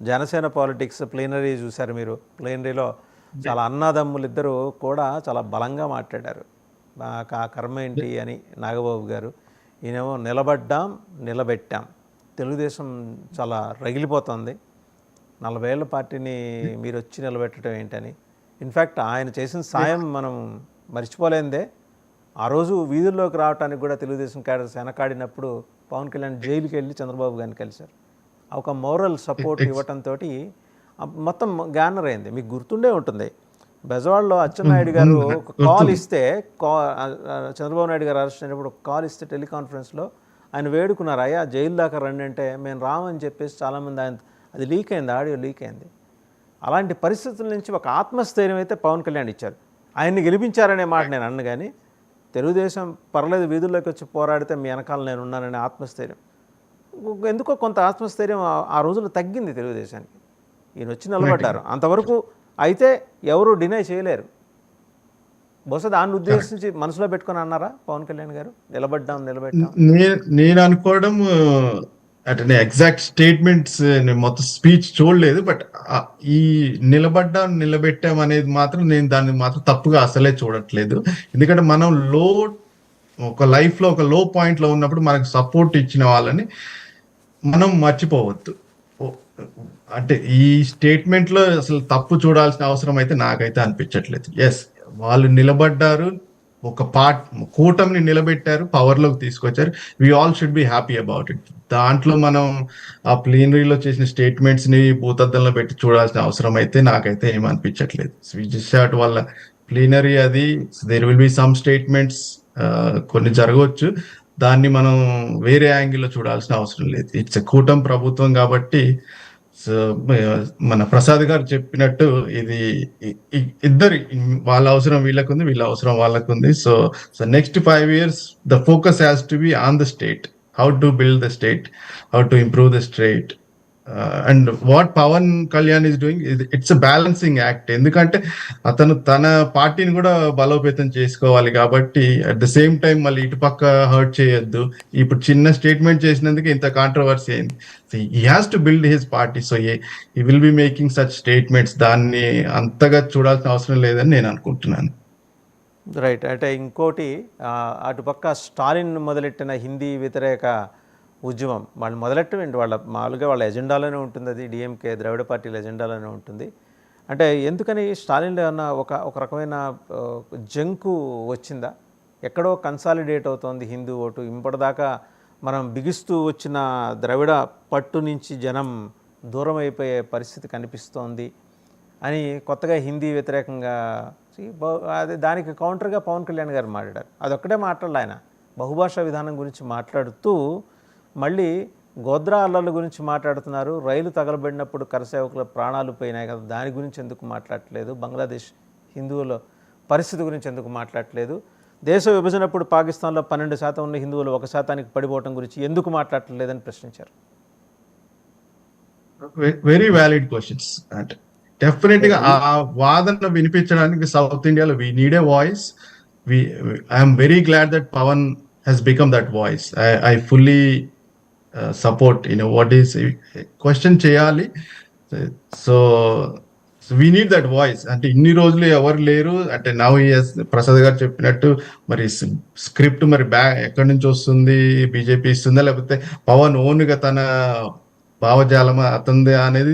Janasena politics plenary చూశారు మీరు. ప్లీనరీలో చాలా అన్నదమ్ములు ఇద్దరు కూడా చాలా బలంగా మాట్లాడారు. మాకు ఆ కర్మ ఏంటి అని నాగబాబు గారు. ఈయనేమో నిలబడ్డాం నిలబెట్టాం, తెలుగుదేశం చాలా రగిలిపోతుంది, 40 ఏళ్ల పార్టీని మీరు వచ్చి నిలబెట్టడం ఏంటని. ఇన్ఫ్యాక్ట్ ఆయన చేసిన సాయం మనం మర్చిపోలేందే. ఆ రోజు వీధుల్లోకి రావడానికి కూడా తెలుగుదేశం క్యాడర్స్ వెనకాడినప్పుడు పవన్ కళ్యాణ్ జైలుకి వెళ్ళి చంద్రబాబు గారిని కలిశారు. ఒక మోరల్ సపోర్ట్ ఇవ్వటంతో మొత్తం గ్యానర్ అయింది. మీకు గుర్తుండే ఉంటుంది, బెజవాడలో అచ్చెన్నాయుడు గారు ఒక కాల్ ఇస్తే, చంద్రబాబు నాయుడు గారు అరెస్ట్ అయినప్పుడు ఒక కాల్ ఇస్తే టెలికాన్ఫరెన్స్లో ఆయన వేడుకున్నారు, అయ్యా జైలు దాకా రండి అంటే మేము రామని చెప్పేసి చాలామంది ఆయన, అది లీక్ అయింది, ఆడియో లీక్ అయింది. అలాంటి పరిస్థితుల నుంచి ఒక ఆత్మస్థైర్యం అయితే పవన్ కళ్యాణ్ ఇచ్చారు. ఆయన్ని గెలిపించారనే మాట నేను అన్న, కానీ తెలుగుదేశం పర్లేదు వీధుల్లోకి వచ్చి పోరాడితే మీ వెనకాల నేను ఉన్నాననే ఆత్మస్థైర్యం, ఎందుకో కొంత ఆత్మస్థైర్యం ఆ రోజుల్లో తగ్గింది తెలుగుదేశానికి. ఈయన వచ్చి నిలబడ్డారు. అంతవరకు అయితే ఎవరు డినై చేయలేరు. బహుశా దాన్ని ఉద్దేశించి మనసులో పెట్టుకొని అన్నారా పవన్ కళ్యాణ్ గారు, నిలబడ్డాం నిలబెట్టాం? నేను అనుకోవడం అంటే నేను ఎగ్జాక్ట్ స్టేట్మెంట్స్ నేను మొత్తం స్పీచ్ చూడలేదు, బట్ ఈ నిలబడ్డాం నిలబెట్టాం అనేది మాత్రం నేను దాన్ని మాత్రం తప్పుగా అసలే చూడట్లేదు. ఎందుకంటే మనం ఒక లైఫ్ లో ఒక లో పాయింట్ లో ఉన్నప్పుడు మనకు సపోర్ట్ ఇచ్చిన వాళ్ళని మనం మర్చిపోవద్దు. అంటే ఈ స్టేట్మెంట్ లో అసలు తప్పు చూడాల్సిన అవసరం అయితే నాకైతే అనిపించట్లేదు. ఎస్, వాళ్ళు నిలబడ్డారు, ఒక కూటమిని నిలబెట్టారు, పవర్ లోకి తీసుకొచ్చారు. We all should be happy about it. దాంట్లో మనం ఆ ప్లీనరీలో చేసిన స్టేట్మెంట్స్ ని భూతద్దంలో పెట్టి చూడాల్సిన అవసరం అయితే నాకైతే ఏమనిపించట్లేదు. వాళ్ళ ప్లీనరీ అది, there will be some statements కొన్ని జరగవచ్చు, దాన్ని మనం వేరే యాంగిల్లో చూడాల్సిన అవసరం లేదు. ఇట్స్ కూటమి ప్రభుత్వం కాబట్టి. సో మన ప్రసాద్ గారు చెప్పినట్టు ఇది ఇద్దరి, వాళ్ళ అవసరం వీళ్ళకుంది, వీళ్ళ అవసరం వాళ్ళకుంది. So next 5 years the focus has to be on the state, how to build the state, how to improve the state. And what Pawan Kalyan is doing, it's a balancing act. ఎందుకంటే అతను తన పార్టీని కూడా బలోపేతం చేసుకోవాలి కాబట్టి, అట్ ద సేమ్ టైం మళ్ళీ ఇటుపక్క హర్ట్ చేయొద్దు. ఇప్పుడు చిన్న స్టేట్మెంట్ చేసినందుకు ఇంత కాంట్రవర్సీ అయింది. He has to build his party. So he will be making such statements. దాన్ని అంతగా చూడాల్సిన అవసరం లేదని నేను అనుకుంటున్నాను. రైట్. అంటే ఇంకోటి, అటుపక్క స్టాలిన్ మొదలెట్టిన హిందీ వ్యతిరేక ఉద్యమం వాళ్ళు మొదలెట్టమేంటి, మామూలుగా వాళ్ళ ఎజెండాలోనే ఉంటుంది, అది డిఎంకే ద్రవిడ పార్టీల ఎజెండాలోనే ఉంటుంది. అంటే ఎందుకని స్టాలిన్లో ఏమన్నా ఒక రకమైన జంకు వచ్చిందా? ఎక్కడో కన్సాలిడేట్ అవుతోంది హిందూ ఓటు. ఇప్పటిదాకా మనం బిగిస్తూ వచ్చిన ద్రవిడ పట్టు నుంచి జనం దూరం అయిపోయే పరిస్థితి కనిపిస్తోంది అని కొత్తగా హిందీ వ్యతిరేకంగా అది, దానికి కౌంటర్గా పవన్ కళ్యాణ్ గారు మాట్లాడారు. అదొక్కటే మాట్లాడాలి ఆయన. బహుభాషా విధానం గురించి మాట్లాడుతూ మళ్ళీ గోద్రా అల్లర్ల గురించి మాట్లాడుతున్నారు. రైలు తగలబడినప్పుడు కరసేవకుల ప్రాణాలు పోయినాయి కదా, దాని గురించి ఎందుకు మాట్లాడట్లేదు? బంగ్లాదేశ్ హిందువుల పరిస్థితి గురించి ఎందుకు మాట్లాడట్లేదు? దేశ విభజనప్పుడు పాకిస్తాన్లో 12% ఉన్న హిందువులు 1%కి పడిపోవటం గురించి ఎందుకు మాట్లాడట్లేదని ప్రశ్నించారు. Very valid questions. అంటే డెఫినెట్ గా ఆ వాదన వినిపించడానికి సౌత్ ఇండియాలో we need a voice. I'm very glad that Pawan has become that voice. I fully support, what is question చేయాలి. So we need that voice. అంటే ఇన్ని రోజులు ఎవరు లేరు. అంటే నౌ ప్రసాద్ గారు చెప్పినట్టు మరి స్క్రిప్ట్ మరి ఎక్కడి నుంచి వస్తుంది, బీజేపీ ఇస్తుందా లేకపోతే పవన్ ఓన్ గా తన భావజాలమా అతంది అనేది